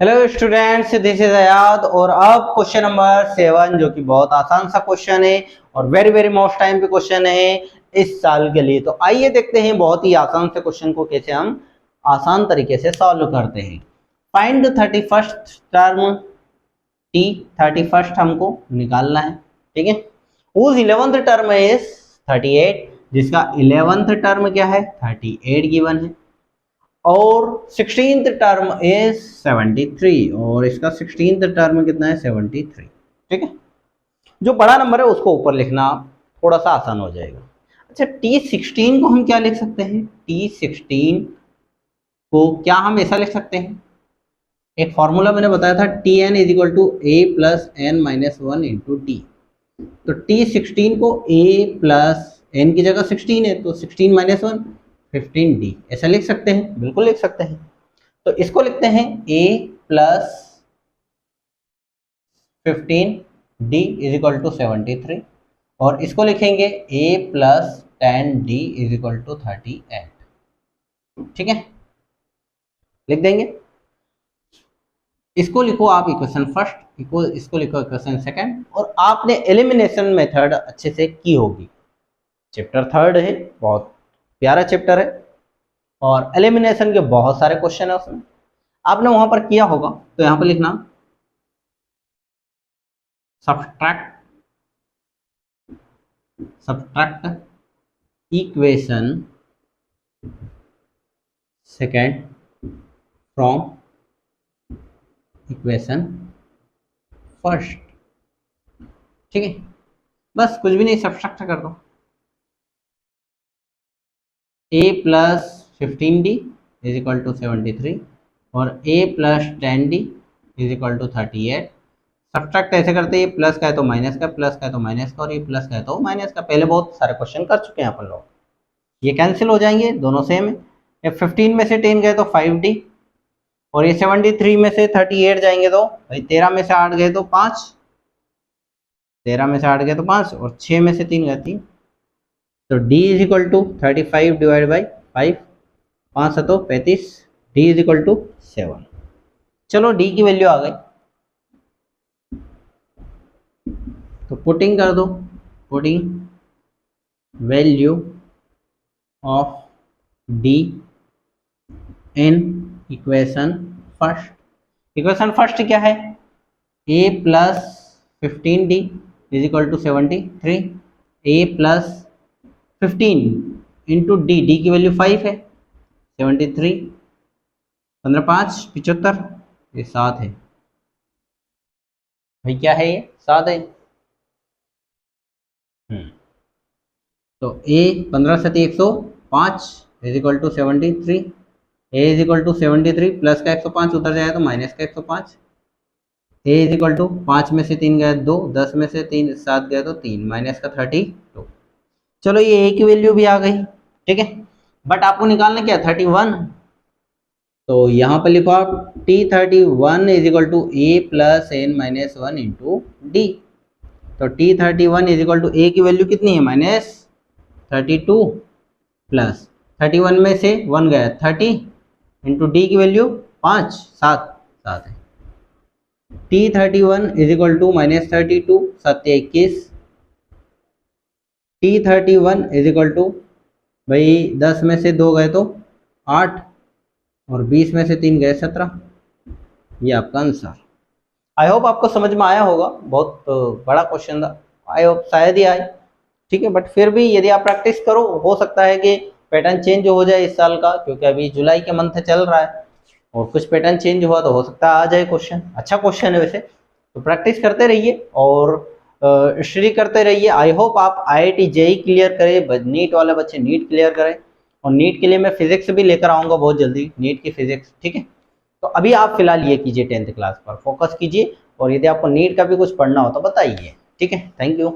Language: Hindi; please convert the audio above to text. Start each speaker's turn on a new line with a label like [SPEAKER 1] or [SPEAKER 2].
[SPEAKER 1] हेलो स्टूडेंट्स, दिस इज आयाद और अब क्वेश्चन नंबर 7 जो कि बहुत आसान सा क्वेश्चन है और वेरी वेरी मोस्ट टाइम पे क्वेश्चन है इस साल के लिए। तो आइए देखते हैं बहुत ही आसान से क्वेश्चन को कैसे हम आसान तरीके से सॉल्व करते हैं। Find the 31st term T. 31st हमको निकालना है, ठीक है। उस 11th टर्म इज 38, जिसका 11th टर्म क्या है 38 गिवन है, और 16th टर्म इज 73 और इसका 16th टर्म कितना है 73, ठीक है। जो बड़ा नंबर है उसको ऊपर लिखना थोड़ा सा आसान हो जाएगा। अच्छा, T16 को हम क्या लिख सकते हैं? T16 को क्या हम ऐसा लिख सकते हैं, एक फॉर्मूला मैंने बताया था, Tn is equal to a plus n minus 1 into d. तो T16 को a प्लस एन की जगह 16 है तो 16 माइनस 1 15d ऐसा लिख सकते हैं, बिल्कुल लिख सकते हैं। तो इसको लिखते हैं a plus 15d is equal to 73 और इसको लिखेंगे a plus 10d is equal to 38, ठीक है, लिख देंगे। इसको लिखो आप इक्वेशन फर्स्ट, इसको लिखो इक्वेशन सेकंड, और आपने एलिमिनेशन मेथड अच्छे से की होगी। चैप्टर 3 है, बहुत प्यारा चैप्टर है और एलिमिनेशन के बहुत सारे क्वेश्चन है उसमें, आपने वहां पर किया होगा। तो यहां पर लिखना subtract equation second from equation first, ठीक है। बस कुछ भी नहीं, सब्ट्रैक्ट कर दो। a plus 15d is equal to 73 और a plus 10d is equal to 38। Subtract ऐसे करते हैं, प्लस का है तो माइनस का, प्लस का है तो माइनस का, और ये प्लस का है तो माइनस का। पहले बहुत सारे क्वेश्चन कर चुके हैं अपन लोग, ये कैंसिल हो जाएंगे, दोनों सेम है। 15 में से 10 गए तो 5d, और ये 73 में से 38 जाएंगे तो भाई 13 में से 8 गए तो 5, 13 में से 8 गए तो 5, और 6 में से 3 गए 3। तो d is equal to 35 divide by 5, 5 है तो 35, d इज इक्वल टू 7। चलो d की वैल्यू आ गई, तो पुटिंग कर दो, putting value of d in equation first. Equation first क्या है? a plus 15d is equal to 73, a plus 15 into d, d की वैल्यू 5 है, 73, 15 5 75, ये 7 है भाई, क्या है ये 7 है। तो a 15 से 105 is equal to 73, a is equal to 73 plus का 105 उधर जाए तो माइनस का 105, a इज इक्वल टू 5 में से 3 गए 2, 10 में से 3 7 गए तो 3, माइनस का 32। चलो ये a की वैल्यू भी आ गई, ठीक है। बट आपको निकालना क्या 31, तो यहाँ पर लिखो आप T31 is equal to a plus n minus 1 into d. तो T31 is equal to a की वैल्यू कितनी है माइनस 32, प्लस 31 में से 1 गया 30 इंटू डी की वैल्यू 5 7 7 है। T31 is equal to minus 32 7 21, T31 is equal to भाई 10 में से 2 गए तो 8 और 20 में से 3 गए 17, ये आपका आंसर। आई होप आपको समझ में आया होगा, बहुत बड़ा क्वेश्चन था, आई होप शायद ही आए, ठीक है। बट फिर भी यदि आप प्रैक्टिस करो, हो सकता है कि पैटर्न चेंज हो जाए इस साल का, क्योंकि अभी जुलाई के मंथ चल रहा है और कुछ पैटर्न चेंज हुआ तो हो सकता है आ जाए क्वेश्चन। अच्छा क्वेश्चन है वैसे, तो प्रैक्टिस करते रहिए और स्टडी करते रहिए। आई होप आप IIT JEE क्लियर करें, नीट वाले बच्चे नीट क्लियर करें, और नीट के लिए मैं फिजिक्स भी लेकर आऊँगा बहुत जल्दी, नीट की फिजिक्स, ठीक है। तो अभी आप फिलहाल ये कीजिए, 10th क्लास पर फोकस कीजिए, और यदि आपको नीट का भी कुछ पढ़ना हो तो बताइए, ठीक है। Thank you.